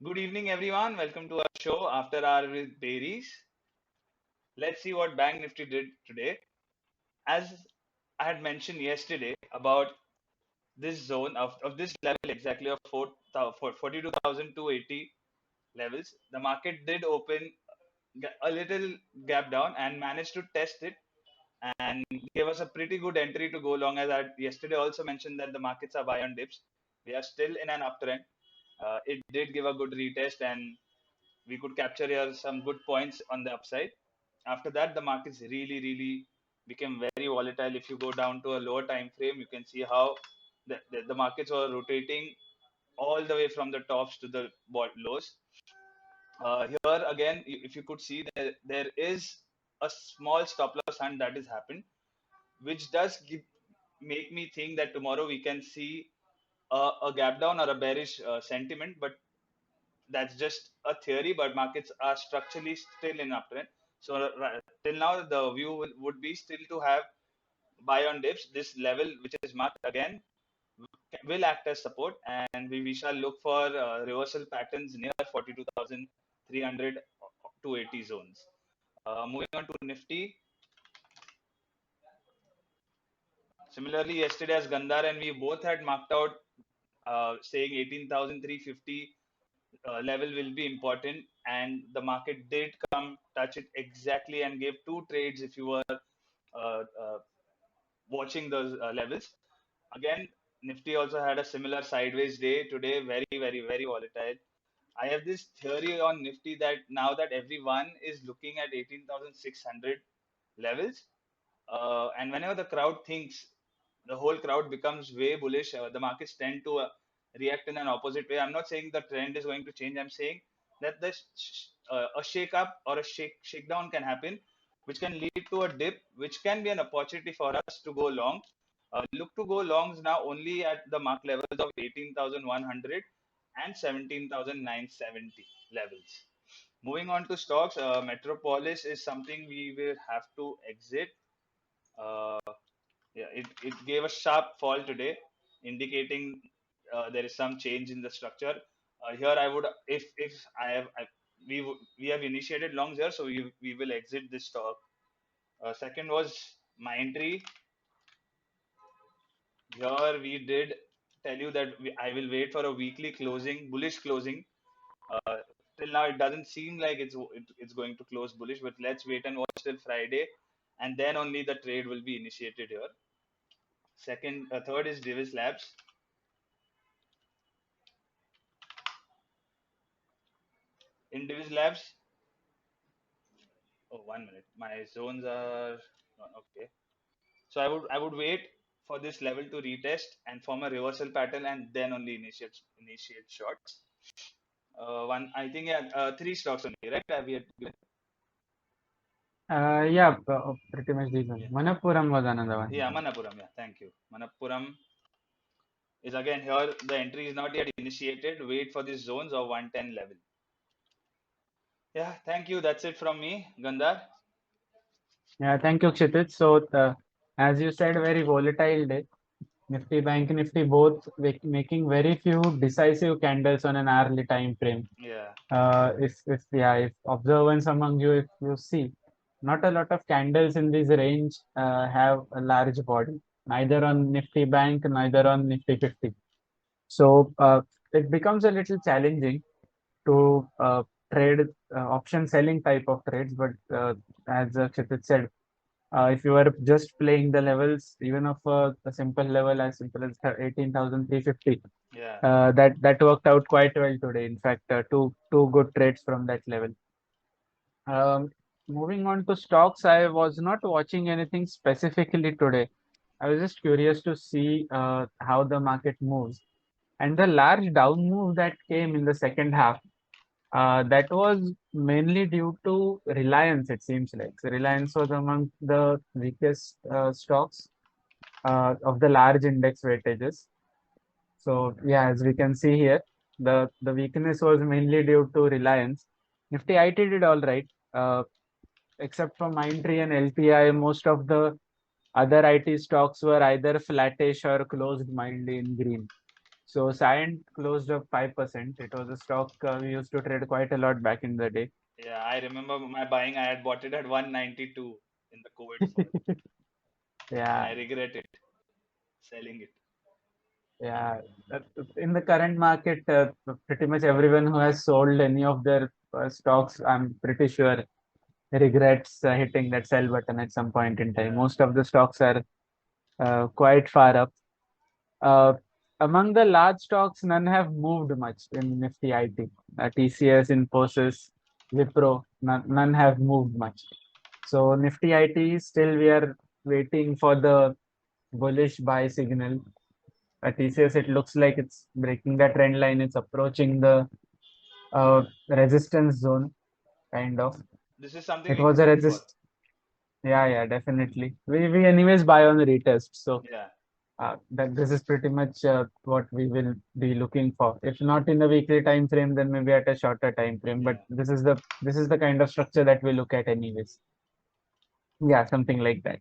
Good evening, everyone. Welcome to our show After Hour with Bereez. Let's see what Bank Nifty did today. As I had mentioned yesterday about this zone of this level exactly of 42,280 levels, the market did open a little gap down and managed to test it and gave us a pretty good entry to go long. As I yesterday also mentioned that the markets are buy on dips. We are still in an uptrend. It did give a good retest and we could capture here some good points on the upside. After that, the markets really became very volatile. If you go down to a lower time frame, you can see how the markets were rotating all the way from the tops to the lows. Here again, if you could see, there is a small stop loss hunt that has happened, which does make me think that tomorrow we can see a gap down or a bearish sentiment, but that's just a theory, but markets are structurally still in uptrend. So till now, the view would be still to have buy on dips. This level, which is marked again, will act as support, and we shall look for reversal patterns near 42,300 to 80 zones. Moving on to Nifty. Similarly, yesterday as Gandhar and we both had marked out saying 18,350 level will be important, and the market did come touch it exactly and gave two trades if you were uh, watching those levels. Again, Nifty also had a similar sideways day today, very volatile. I have this theory on Nifty that now that everyone is looking at 18,600 levels, and whenever the crowd thinks, the whole crowd becomes way bullish. The markets tend to react in an opposite way. I'm not saying the trend is going to change. I'm saying that a shake up or a shakedown can happen, which can lead to a dip, which can be an opportunity for us to go long. Look to go longs now only at the mark levels of 18,100 and 17,970 levels. Moving on to stocks, Metropolis is something we will have to exit. Uh, yeah, it gave a sharp fall today, indicating there is some change in the structure. Here, I would, if I have, we have initiated longs here, so we will exit this stock. Second was Mindtree. Here we did tell you that I will wait for a weekly closing, bullish closing. Uh, till now, it doesn't seem like it's going to close bullish, but let's wait and watch till Friday, and then only the trade will be initiated here. Third is Divislab. In Divislab, oh, 1 minute. My zones are okay. So I would wait for this level to retest and form a reversal pattern and then only initiate shorts. One I think yeah, three stocks only, right? We had given. Yeah, pretty much these ones. Yeah. Manappuram was another one. Yeah, Manappuram. Yeah, thank you. Manappuram is again here. The entry is not yet initiated. Wait for these zones of 110 level. Yeah, thank you. That's it from me, Gandhar. Yeah, thank you, Kshitij. So, as you said, very volatile day. Nifty, Bank Nifty, both making very few decisive candles on an hourly time frame. Yeah. If observance among you, if you see, not a lot of candles in this range have a large body, neither on Nifty Bank, neither on Nifty 50. So, it becomes a little challenging to trade option selling type of trades. But as Kshitij said, if you are just playing the levels, even of a simple level as simple as 18,350, Yeah. that worked out quite well today. In fact, two good trades from that level. Um, Moving on to stocks, I was not watching anything specifically today. I was just curious to see how the market moves. And the large down move that came in the second half, that was mainly due to Reliance, it seems like. So Reliance was among the weakest stocks of the large index weightages. So yeah, as we can see here, the weakness was mainly due to Reliance. Nifty IT did all right, except for Mindtree and LPI. Most of the other IT stocks were either flattish or closed mildly in green. So Cyient closed up 5%. It was a stock we used to trade quite a lot back in the day. Yeah, I remember my buying. I had bought it at 192 in the COVID fall, and Yeah, I regret it selling it. yeah. Uh, In the current market, pretty much everyone who has sold any of their stocks, I'm pretty sure, regrets hitting that sell button at some point in time. Yeah, Most of the stocks are quite far up. Uh, Among the large stocks, none have moved much in Nifty IT. TCS, Infosys, Wipro, none have moved much. So Nifty IT, still we are waiting for the bullish buy signal. At TCS, it looks like it's breaking the trend line. It's approaching the resistance zone, kind of. this is something It we can was a look for. resist. Yeah, yeah, definitely. We anyways buy on the retest. So Yeah, that this is pretty much what we will be looking for. If not in the weekly time frame, then maybe at a shorter time frame. But yeah. this is the kind of structure that we look at anyways. Yeah, something like that.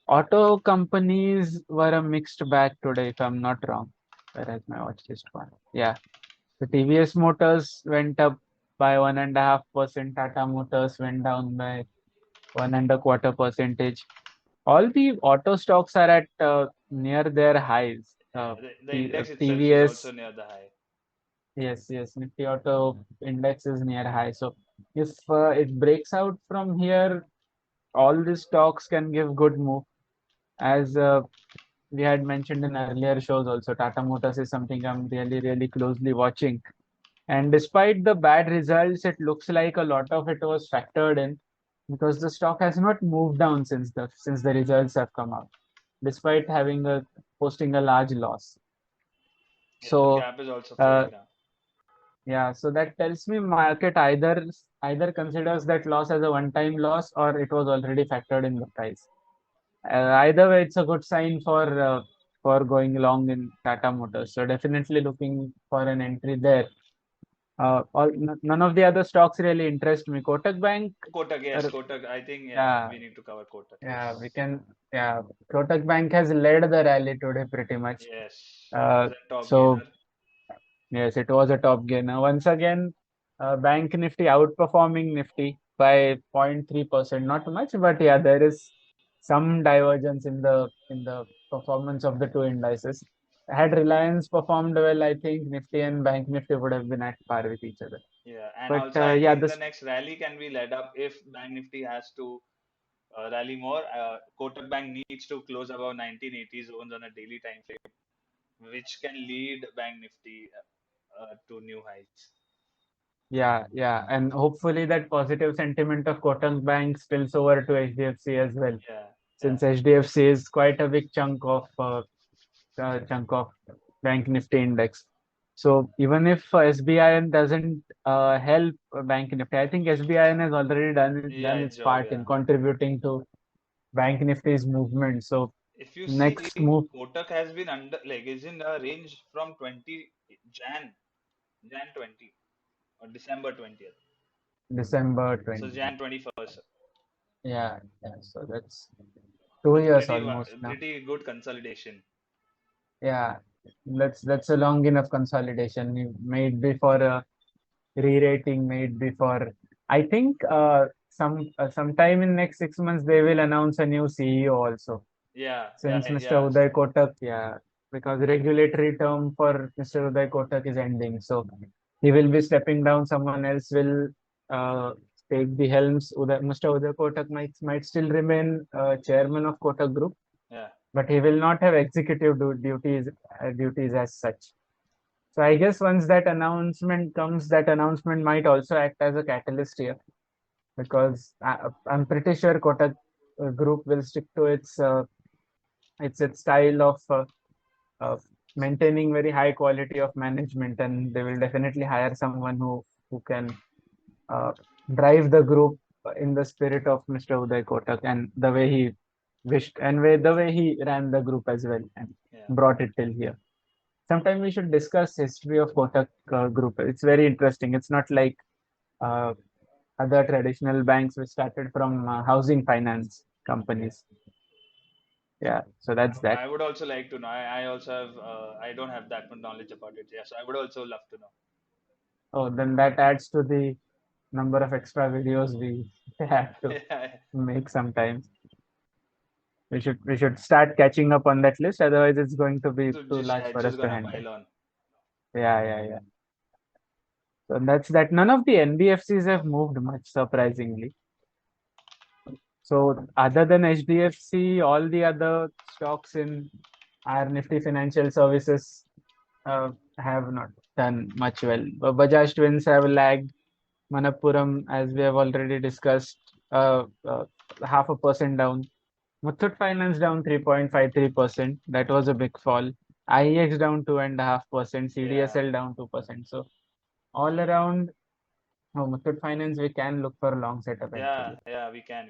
Auto companies were a mixed bag today, if I'm not wrong. Where has my watch list gone? Yeah. The TVS Motors went up by 1.5%. Tata Motors went down by 1.25%. All the auto stocks are at near their highs. The index itself is also TVS, near the high. yes, yes, Nifty Auto index is near high. So if it breaks out from here, all the stocks can give good move. As we had mentioned in earlier shows also, Tata Motors is something I'm really, really closely watching. And despite the bad results, it looks like a lot of it was factored in because the stock has not moved down since the results have come out, despite having a posting a large loss. Yeah, the So gap is also uh, closing now. yeah, so that tells me market either considers that loss as a one-time loss or it was already factored in the price. Either way, it's a good sign for going long in Tata Motors. So definitely looking for an entry there. None of the other stocks really interest me. Kotak Bank, Kotak, yes, uh, Kotak. I think yeah, yeah, we need to cover Kotak. yeah, we can, yeah. Kotak Bank has led the rally today pretty much. Yes, it Uh, was a top so gainer. yes, it was a top gainer. Once again, Bank Nifty outperforming Nifty by 0.3%. Not much, but yeah, there is some divergence in the performance of the two indices. Had Reliance performed well, I think Nifty and Bank Nifty would have been at par with each other. Yeah, and But also I yeah, think the this next rally can be led up if Bank Nifty has to rally more. Kotak Bank needs to close above 1980 zones on a daily time frame, which can lead Bank Nifty to new heights. yeah, and hopefully that positive sentiment of Kotak Bank spills over to HDFC as well, Yeah, yeah, since HDFC is quite a big chunk of Bank Nifty index. So even if SBIN doesn't help Bank Nifty, I think SBIN has already done yeah, its job. part in Yeah. contributing to Bank Nifty's movement. So If you see, next move, Kotak has been under like is in a range from 20 Jan 20 or December 20th. December So 20. Jan 21st. Yeah. So that's two It's years almost now. pretty good consolidation. Yeah, that's a long enough consolidation. Made before a re-rating, made before. I think sometime in next 6 months they will announce a new CEO also. Yeah, yeah, Since Mr. yeah, Uday Kotak, yeah, because regulatory term for Mr. Uday Kotak is ending, so he will be stepping down. Someone else will uh, take the helms. Mr. Uday Kotak might still remain chairman of Kotak Group, yeah, but he will not have executive duties as such. So I guess once that announcement comes, that announcement might also act as a catalyst here because I'm pretty sure Kotak Group will stick to its style of maintaining very high quality of management, and they will definitely hire someone who can uh, drive the group in the spirit of Mr. Uday Kotak and the way he wished and the way he ran the group as well and yeah. brought it till here. Sometime we should discuss history of Kotak Group. It's very interesting. It's not like uh, other traditional banks which started from housing finance Yeah. companies. Yeah, so that's that. I would also like to know. I also have. I don't have that much knowledge about it. Yeah, so I would also love to know. Oh, then that adds to the number of extra videos we have to Yeah, make sometimes. We should start catching up on that list, otherwise it's going to be so too just large yeah, it's for us just to gonna handle. pile on. Yeah, yeah, yeah. So that's that. None of the NBFCs have moved much, surprisingly. So other than HDFC, all the other stocks in our Nifty Financial Services uh, have not done much well. Bajaj Twins have lagged. Manappuram, as we have already discussed, 0.5% down. Muthoot Finance down 3.53%. That was a big fall. IEX down 2.5%. Yeah, CDSL down 2%. So all around, oh, Muthoot Finance, we can look for a long setup yeah, actually. yeah. We can.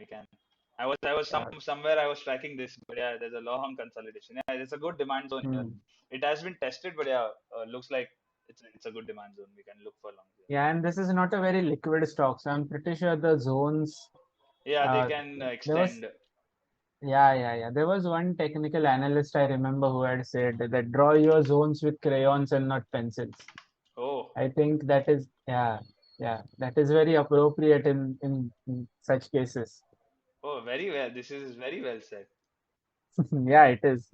I was Yeah. somewhere I was tracking this, but yeah, there's a long consolidation. Yeah, it's a good demand zone here. Hmm. It has been tested, but yeah, looks like it's a good demand zone. We can look for long here. Yeah, and this is not a very liquid stock, so I'm pretty sure the zones. Yeah, they Uh, can there was, extend. yeah, yeah, yeah. There was one technical analyst I remember who had said that draw your zones with crayons and not pencils. Oh, I think that is, yeah, yeah, that is very appropriate in such cases. oh, very well. This is very well said. Yeah, it is.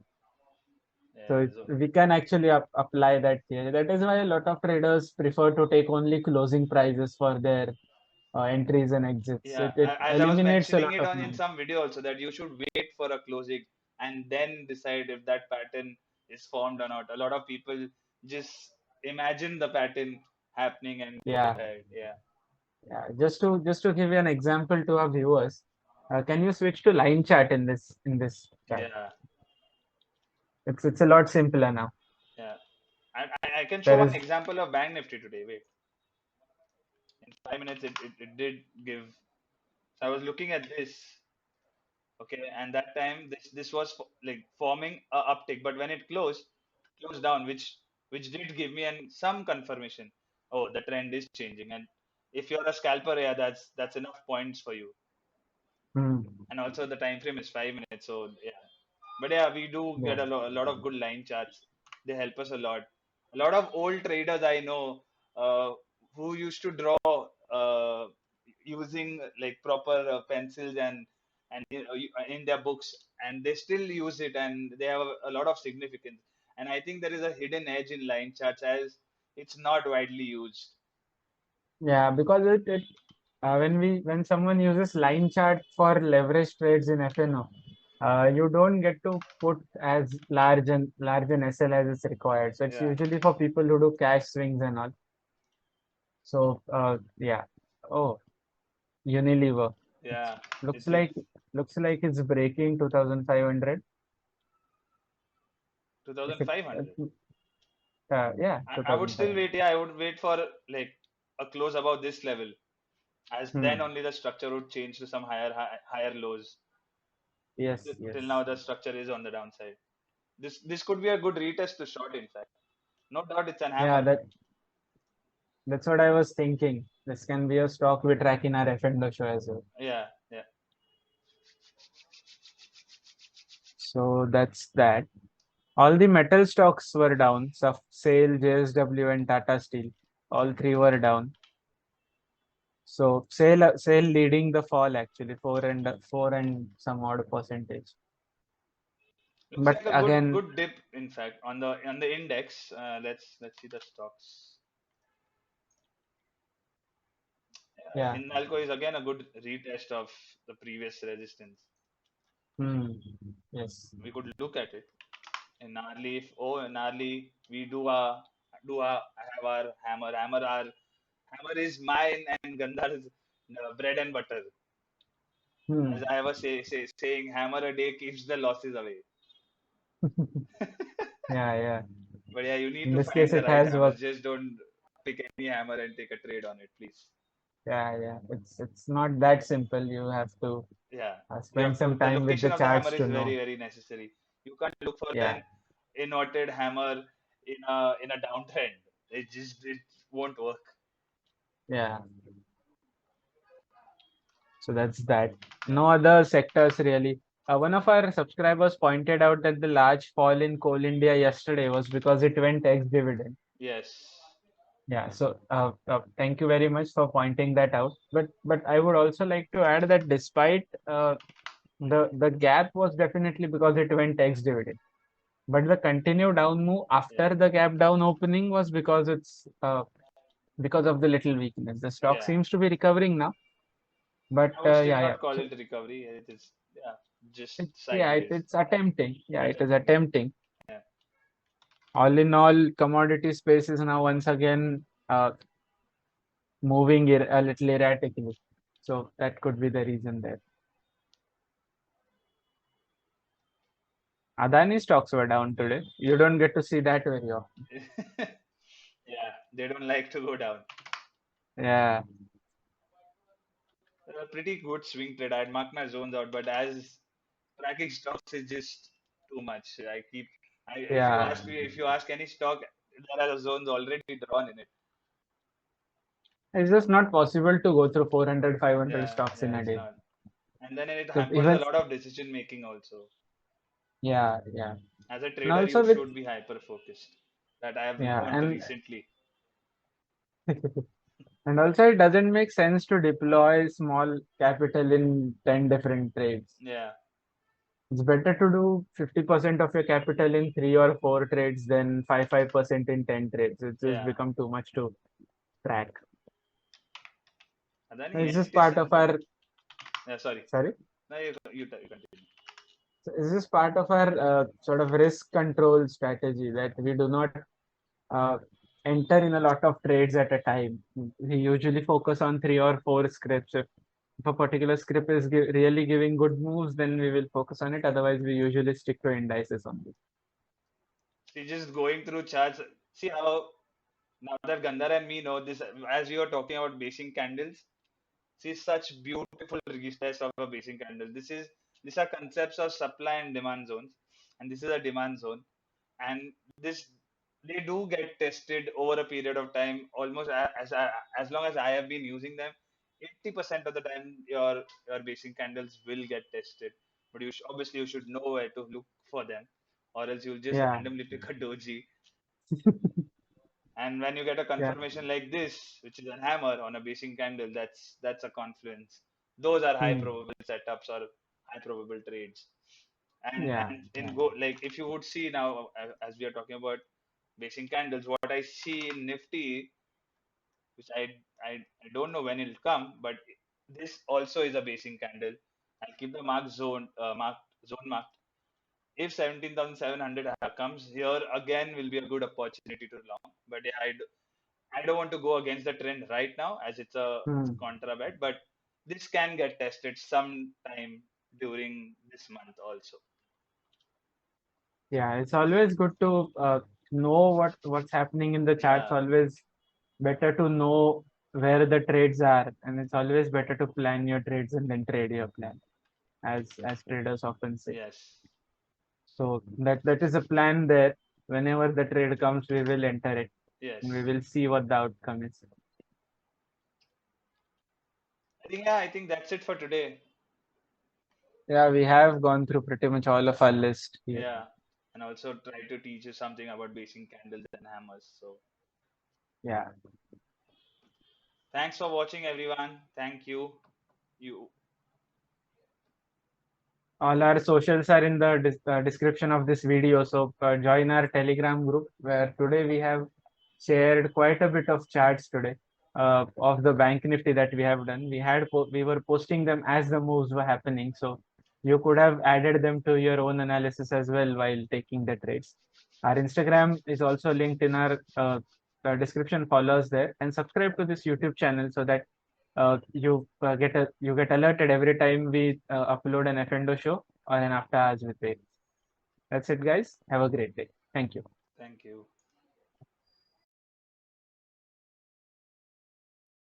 So Yeah, so we can actually apply that theory. That is why a lot of traders prefer to take only closing prices for their entries and exits. yeah, It as I was eliminates a mentioning lot it of on in noise. some video also that you should wait for a closing and then decide if that pattern is formed or not. A lot of people just imagine the pattern happening and go Yeah, ahead. Yeah, yeah. Just to give you an example to our viewers, can you switch to line chart in this chart? yeah, It's a lot simpler now. yeah. I can show There one is example of Bank Nifty today. Wait, in 5 minutes it did give. So I was looking at this. Okay, and that time this was like forming a uptick, but when it closed down, which did give me some confirmation. Oh, the trend is changing, and if you're a scalper, yeah, that's enough points for you. hmm, And also the time frame is 5 minutes, so yeah. But yeah, we do yeah. get a lot of good line charts. They help us a lot. A lot of old traders I know who used to draw using like proper pencils and in their books, and they still use it, and they have a lot of significance. And I think there is a hidden edge in line charts as it's not widely used. Yeah, because when someone uses line chart for leverage trades in FNO, you don't get to put as large an SL as is required. So it's Yeah, usually for people who do cash swings and all. So yeah. Oh, Unilever. It's yeah. looks It's like looks like it's breaking 2,500. If it 2500. yeah, I would still 2,500. wait. Yeah, I would wait for like a close above this level, as then Hmm. only the structure would change to some higher lows. Yes, Till yes. now, the structure is on the downside. This could be a good retest to short. In fact, no doubt it's an Yeah, hammer. that's what I was thinking. This can be a stock we track in our F&O show as well. Yeah, yeah. So that's that. All the metal stocks were down. SAIL, JSW, and Tata Steel. All three were down. So SAIL leading the fall actually, four and some odd percentage. Looks But like a good again, good dip. In fact, on the index. Let's see the stocks. yeah. Hindalco is again a good retest of the previous resistance. Hmm. Yes. We could look at it. In Narli, if oh in Narli, we do a have our hammer. Hammer is mine and Gandhar's bread and butter. As Hmm. I was saying, hammer a day keeps the losses away. Yeah, yeah. But yeah, you need In to this case, find the it right has hammer. worked. Just don't pick any hammer and take a trade on it, please. Yeah, yeah. It's not that simple. You have to Yeah, you spend have to. some The time with the location of the hammer charts is to very know. very necessary. You can't look for Yeah, an inverted hammer in a downtrend. It won't work. yeah. So that's that. Yeah. No other sectors really. One of our subscribers pointed out that the large fall in Coal India yesterday was because it went ex-dividend. Yes. Yeah, so thank you very much for pointing that out. But I would also like to add that despite the gap was definitely because it went ex-dividend, but the continued down move Yeah. after the gap down opening was because of the little weakness. The stock Yeah. seems to be recovering now, but I would still yeah, yeah. not call it recovery. It is, yeah, just Yeah, sideways. it's attempting. Yeah, it is Attempting. attempting. Yeah. All in all, commodity space is now once again moving a little erratically. So that could be the reason there. Adani stocks were down today. You don't get to see that very often. Yeah. They don't like to go down. Yeah, A pretty good swing trade. I'd mark my zones out, but as tracking stocks is just too much. If you yeah. ask me, if you ask any stock, there are zones already drawn in it. It's just not possible to go through 400, 500 Yeah, stocks yeah, in a it's day. not. And then it So hampers a even, lot of decision making also. yeah, yeah. As a And trader, you also with, should be hyper focused. That I have yeah, learned and recently. and also it doesn't make sense to deploy small capital in 10 different trades. Yeah, It's better to do 50% of your capital in three or four trades than 5% in 10 trades. It's just yeah. become too much to track. And then It's just yes, part of our, yeah, sorry. sorry. No, you continue. So is this part of our sort of risk control strategy that we do not uh, enter in a lot of trades at a time? We usually focus on three or four scripts. If a particular script is really giving good moves, then we will focus on it. Otherwise, we usually stick to indices only. See, just going through charts. See how now that Gandhar and me know this, as we were talking about basing candles. See such beautiful registers of a basing candle. These are concepts of supply and demand zones, and this is a demand zone. And this they do get tested over a period of time. Almost as long as I have been using them, 80% of the time your basing candles will get tested. But obviously you should know where to look for them, or else you'll just Yeah, randomly pick a doji. And when you get a yeah, confirmation like this, which is a hammer on a basing candle, that's a confluence. Those are high hmm, probable setups or high probable trades. yeah, And yeah. in go like if you would see now as we are talking about basing candles, what I see in Nifty, which I don't know when it'll come, but this also is a basing candle. I'll keep the marked zone marked. If 17,700 comes here again, will be a good opportunity to long. But yeah, I don't want to go against the trend right now as it's a Hmm. contra bet, but this can get tested sometime during this month also. Yeah, it's always good to know what's happening in the charts. Yeah. Always better to know where the trades are, and it's always better to plan your trades and then trade your plan, as traders often say. Yes. So that is a plan there. Whenever the trade comes, we will enter it, and we Yes. will see what the outcome is. I think that's it for today. Yeah, we have gone through pretty much all of our list here. Yeah. And also try to teach you something about basing candles and hammers. So Yeah. thanks for watching everyone. Thank you. You All our socials are in the description of this video. So join our Telegram group where today we have shared quite a bit of charts today of the Bank Nifty that we have done. We were posting them as the moves were happening. So you could have added them to your own analysis as well while taking the trades. Our Instagram is also linked in our description. Follow us there and subscribe to this YouTube channel so that you get alerted every time we upload an F&O show or an after hours with Bereez. That's it, guys. Have a great day. Thank you. thank you.